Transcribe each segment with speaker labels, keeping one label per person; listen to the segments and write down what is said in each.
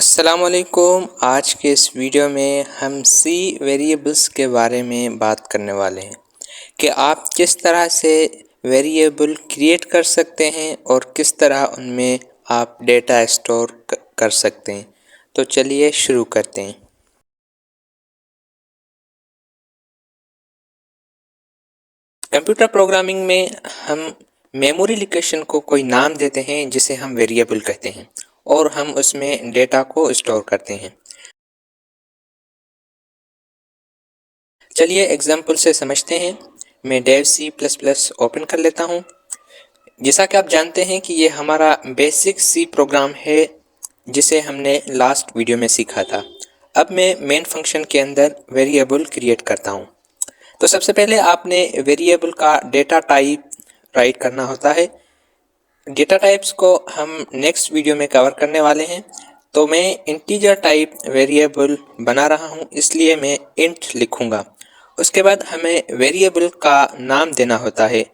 Speaker 1: अस्सलामुअलैकुम। आज के इस वीडियो में हम सी वेरिएबल्स के बारे में बात करने वाले हैं कि आप किस तरह से वेरिएबल क्रिएट कर सकते हैं और किस तरह उनमें आप डेटा स्टोर कर सकते हैं। तो चलिए शुरू करते हैं। कंप्यूटर प्रोग्रामिंग में हम मेमोरी लोकेशन को कोई नाम देते हैं जिसे हम वेरिएबल कहते हैं और हम उसमें डेटा को स्टोर करते हैं। चलिए एग्जाम्पल से समझते हैं। मैं Dev C plus plus open कर लेता हूँ। जैसा कि आप जानते हैं कि ये हमारा बेसिक सी प्रोग्राम है जिसे हमने लास्ट वीडियो में सीखा था। अब मैं मेन फंक्शन के अंदर वेरिएबल क्रिएट करता हूँ। तो सबसे पहले आपने वेरिएबल का डेटा टाइप राइट करना होता है। डेटा टाइप्स को हम नेक्स्ट वीडियो में कवर करने वाले हैं। तो मैं इंटीजर टाइप वेरिएबल बना रहा हूँ, इसलिए मैं इंट लिखूँगा। उसके बाद हमें वेरिएबल का नाम देना होता है।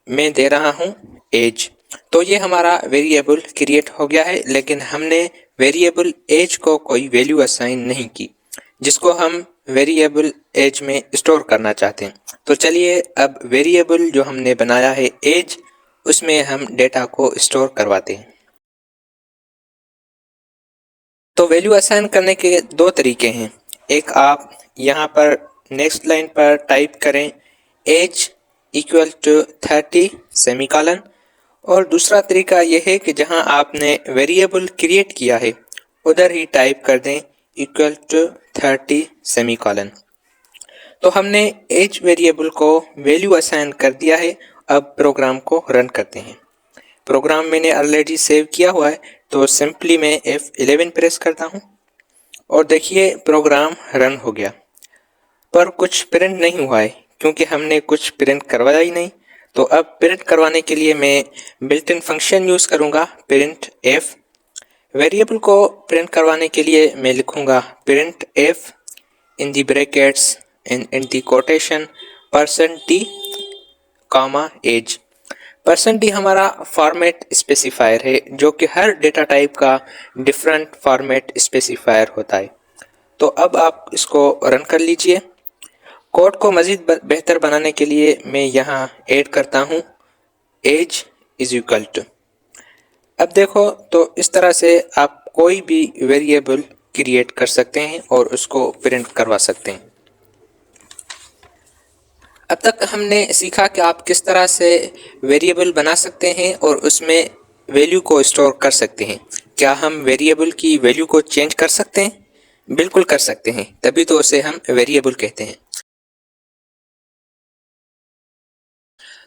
Speaker 1: मैं दे रहा हूँ एज। तो ये हमारा वेरिएबल क्रिएट हो गया है, लेकिन हमने वेरिएबल एज को कोई वैल्यू असाइन नहीं की जिसको हम वेरिएबल एज में स्टोर करना चाहते हैं। तो चलिए अब वेरिएबल जो हमने बनाया है एज, उसमें हम डेटा को स्टोर करवाते हैं। तो वैल्यू असाइन करने के दो तरीके हैं। एक, आप यहाँ पर नेक्स्ट लाइन पर टाइप करें एज इक्वल टू 30 सेमीकॉलन, और दूसरा तरीका यह है कि जहाँ आपने वेरिएबल क्रिएट किया है उधर ही टाइप कर दें इक्वल टू 30 सेमीकॉलन। तो हमने एज वेरिएबल को वैल्यू असाइन कर दिया है। अब प्रोग्राम को रन करते हैं। प्रोग्राम मैंने ऑलरेडी सेव किया हुआ है, तो सिंपली मैं F11 प्रेस करता हूँ और देखिए प्रोग्राम रन हो गया, पर कुछ प्रिंट नहीं हुआ है क्योंकि हमने कुछ प्रिंट करवाया ही नहीं। तो अब प्रिंट करवाने के लिए मैं बिल्ट इन फंक्शन यूज़ करूँगा, प्रिंट एफ। वेरिएबल को प्रिंट करवाने के लिए मैं लिखूँगा print f in the brackets in the quotation %t comma as. %t हमारा फॉर्मेट स्पेसिफायर है जो कि हर डेटा टाइप का डिफरेंट फॉर्मेट स्पेसिफायर होता है। तो अब आप इसको रन कर लीजिए। कोड को मज़ीद बेहतर बनाने के लिए मैं यहाँ ऐड करता हूँ एज इज इक्वल टू। अब देखो, तो इस तरह से आप कोई भी वेरिएबल क्रिएट कर सकते हैं और उसको प्रिंट करवा सकते हैं। अब तक हमने सीखा कि आप किस तरह से वेरिएबल बना सकते हैं और उसमें वैल्यू को स्टोर कर सकते हैं। क्या हम वेरिएबल की वैल्यू को चेंज कर सकते हैं? बिल्कुल कर सकते हैं, तभी तो उसे हम वेरिएबल कहते हैं।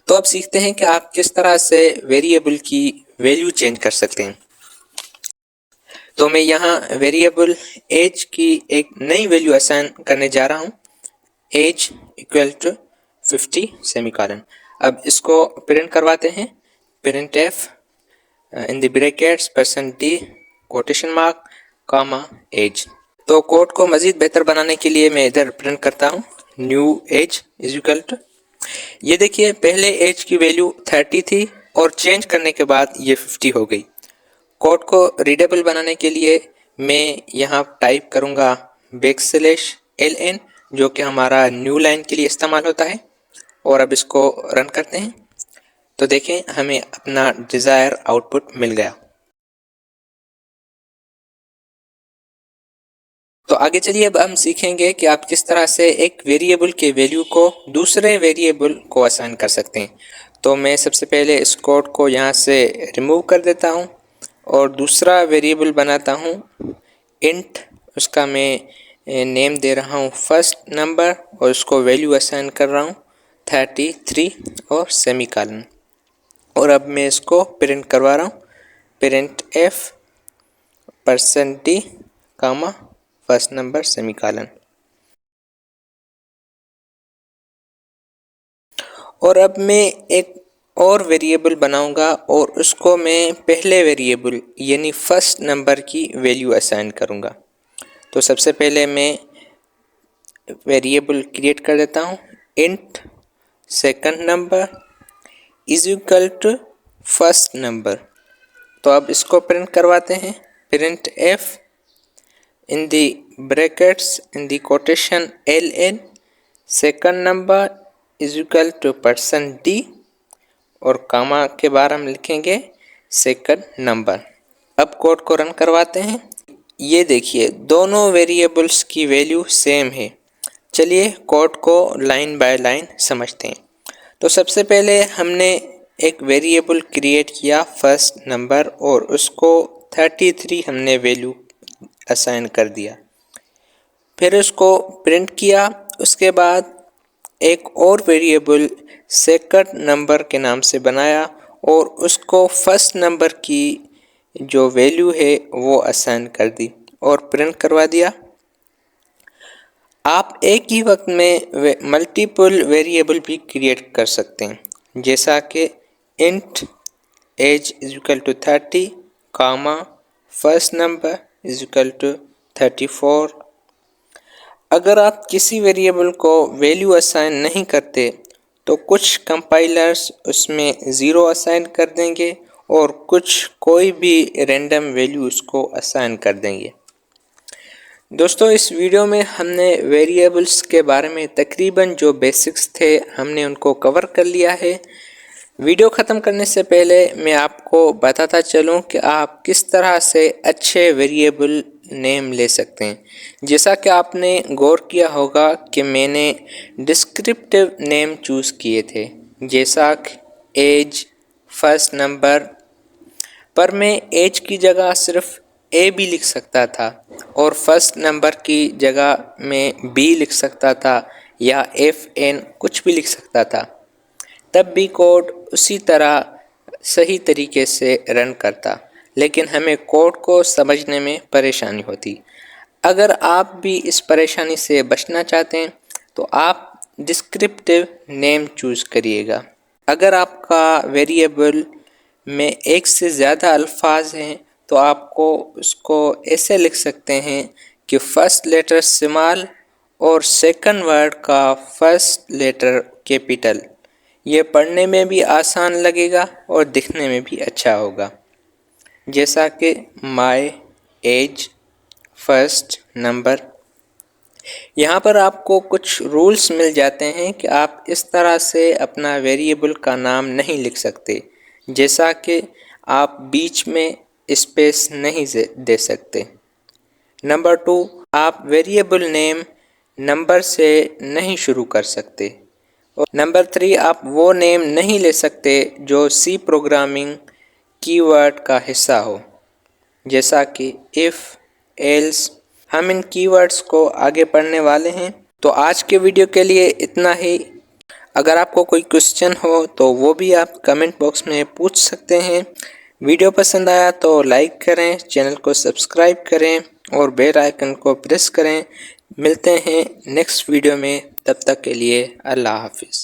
Speaker 1: तो अब सीखते हैं कि आप किस तरह से वेरिएबल की वैल्यू चेंज कर सकते हैं। तो मैं यहाँ वेरिएबल एज की एक नई वैल्यू असाइन करने जा रहा हूँ, एज इक्वल टू 50 सेमीकॉलन। अब इसको प्रिंट करवाते हैं, print f in the brackets %t quotation mark comma age. तो कोड को मज़ीद बेहतर बनाने के लिए मैं इधर प्रिंट करता हूँ new age is equal to. ये देखिए, पहले एज की वैल्यू 30 थी और चेंज करने के बाद ये 50 हो गई। कोड को रीडेबल बनाने के लिए मैं यहाँ टाइप करूँगा \ln, जो कि हमारा न्यू लाइन के लिए इस्तेमाल होता है। और अब इसको रन करते हैं तो देखें हमें अपना डिज़ायर आउटपुट मिल गया। तो आगे चलिए, अब हम सीखेंगे कि आप किस तरह से एक वेरिएबल के वैल्यू को दूसरे वेरिएबल को असाइन कर सकते हैं। तो मैं सबसे पहले इस कोड को यहाँ से रिमूव कर देता हूँ और दूसरा वेरिएबल बनाता हूँ इंट। उसका मैं नेम दे रहा हूँ फर्स्ट नंबर और उसको वैल्यू असाइन कर रहा हूँ 33 और सेमीकॉलन। और अब मैं इसको प्रिंट करवा रहा हूँ, प्रिंट एफ %t कामा फर्स्ट नंबर सेमीकॉलन। और अब मैं एक और वेरिएबल बनाऊंगा और उसको मैं पहले वेरिएबल यानी फर्स्ट नंबर की वैल्यू असाइन करूंगा। तो सबसे पहले मैं वेरिएबल क्रिएट कर देता हूँ int second number is equal to first number. तो अब इसको प्रिंट करवाते हैं, print f in the brackets in the quotation ln second number is equal to %d और कामा के बाद हम लिखेंगे सेकंड नंबर। अब कोड को रन करवाते हैं। ये देखिए दोनों वेरिएबल्स की वैल्यू सेम है। चलिए कोड को लाइन बाय लाइन समझते हैं। तो सबसे पहले हमने एक वेरिएबल क्रिएट किया फर्स्ट नंबर और उसको 33 हमने वैल्यू असाइन कर दिया। फिर उसको प्रिंट किया। उसके बाद एक और वेरिएबल सेकंड नंबर के नाम से बनाया और उसको फर्स्ट नंबर की जो वैल्यू है वो असाइन कर दी और प्रिंट करवा दिया। आप एक ही वक्त में मल्टीपल वेरिएबल भी क्रिएट कर सकते हैं, जैसा कि int age is equal to 30 comma first number is equal to 34। अगर आप किसी वेरिएबल को वैल्यू असाइन नहीं करते तो कुछ कंपाइलर्स उसमें 0 असाइन कर देंगे और कुछ कोई भी रैंडम वैल्यू उसको असाइन कर देंगे। दोस्तों इस वीडियो में हमने वेरिएबल्स के बारे में तकरीबन जो बेसिक्स थे हमने उनको कवर कर लिया है। वीडियो ख़त्म करने से पहले मैं आपको बताता चलूं कि आप किस तरह से अच्छे वेरिएबल नेम ले सकते हैं। जैसा कि आपने गौर किया होगा कि मैंने डिस्क्रिप्टिव नेम चूज़ किए थे, जैसा एज, फर्स्ट नंबर, पर मैं एज की जगह सिर्फ ए भी लिख सकता था और फर्स्ट नंबर की जगह मैं बी लिख सकता था या FN कुछ भी लिख सकता था, तब भी कोड उसी तरह सही तरीके से रन करता, लेकिन हमें कोड को समझने में परेशानी होती। अगर आप भी इस परेशानी से बचना चाहते हैं तो आप डिस्क्रिप्टिव नेम चूज़ करिएगा। अगर आपका वेरिएबल में एक से ज़्यादा अल्फाज हैं तो आपको उसको ऐसे लिख सकते हैं कि फर्स्ट लेटर स्मॉल और सेकंड वर्ड का फर्स्ट लेटर कैपिटल। ये पढ़ने में भी आसान लगेगा और दिखने में भी अच्छा होगा, जैसा कि माय एज, फर्स्ट नंबर। यहाँ पर आपको कुछ रूल्स मिल जाते हैं कि आप इस तरह से अपना वेरिएबल का नाम नहीं लिख सकते, जैसा कि आप बीच में स्पेस नहीं दे सकते। नंबर 2, आप वेरिएबल नेम नंबर से नहीं शुरू कर सकते। और नंबर 3, आप वो नेम नहीं ले सकते जो सी प्रोग्रामिंग कीवर्ड का हिस्सा हो, जैसा कि इफ़, एल्स। हम इन कीवर्ड्स को आगे पढ़ने वाले हैं। तो आज के वीडियो के लिए इतना ही। अगर आपको कोई क्वेश्चन हो तो वो भी आप कमेंट बॉक्स में पूछ सकते हैं। वीडियो पसंद आया तो लाइक करें, चैनल को सब्सक्राइब करें और बेल आइकन को प्रेस करें। मिलते हैं नेक्स्ट वीडियो में, तब तक के लिए अल्लाह हाफिज़।